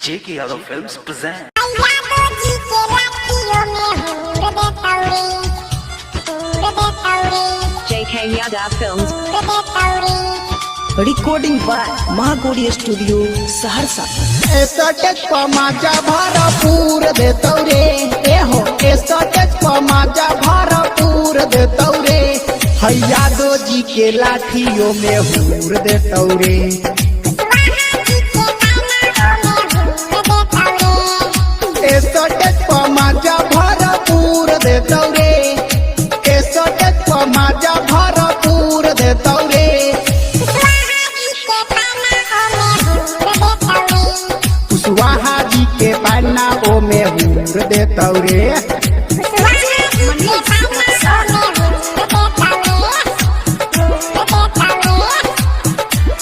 जेके Yadav Films present. JK Yadav Films. Recording by Mahagauri studio Saharsa. माजा भरपूर देतौरे एहो माजा भरपूर देतौरे हैया दो जी के लाठियों में हूर देतौरे माजा भरपूर देतौरे माजा भरपूर देतौरे कुशवाहा जी के पन्ना ओ में हूर देतौरे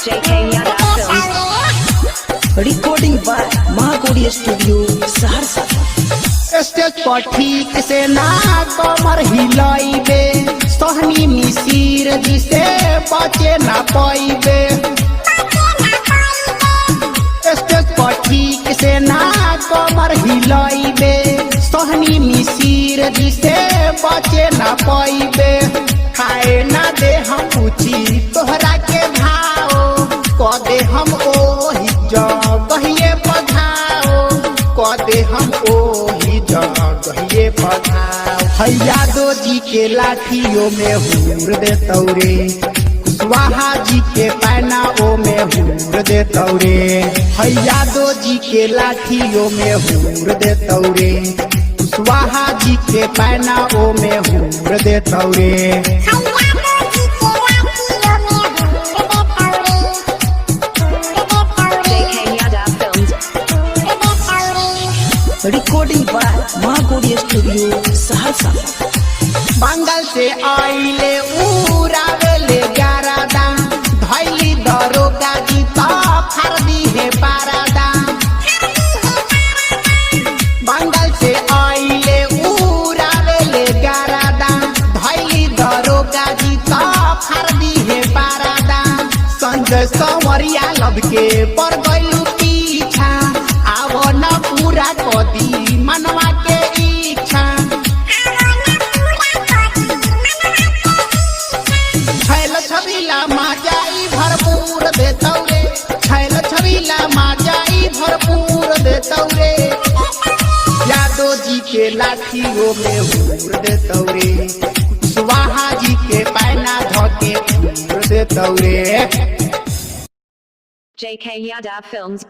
JK Yadav Films. Recording by Mahagauri studio Saharsa. Stage पर ठीक से ना कमर हिलाइबे सोहनी मिसिर जी से बचे ना पाइबे स्टेज पर ठीक से ना कमर हिलाइबे सोहनी मिसिर जी से बचे ना पाइबे खाए ना दे हम पूछी तोहरा के भाव क दे हम ओही जगहिए पधाओ क दे हम ओही जगहिए पधाओ हैया दो जी के लाठियों में हूर देतौरे कुशवाहा जी के पैना ओ में हूर देतौरे हैया दो जी के लाठियों में हूर देतौरे कुशवाहा जी के पैना ओ में हूर देतौरे JK Yadav Films. Recording by Mahagauri studio Saharsa. Bengal से आइले उड़ावेले गारादा धैली दरोगा जी तो खरदी है पारादा बंगाल से आइले उड़ावेले गारादा धैली दरोगा जी तो खरदी है पारादा संजय संवरिया लब के पर गइलू पीछा आवो न पूरा कदी मनवा के इच्छा छैल छबीला माजाई भरपूर देतौरे छैल छबीला माजाई भरपूर देतौरे यादव जी के लाठियों में हूर देतौरे कुशवाहा जी के पैना धके हूर देतौरे JK Yadav Films.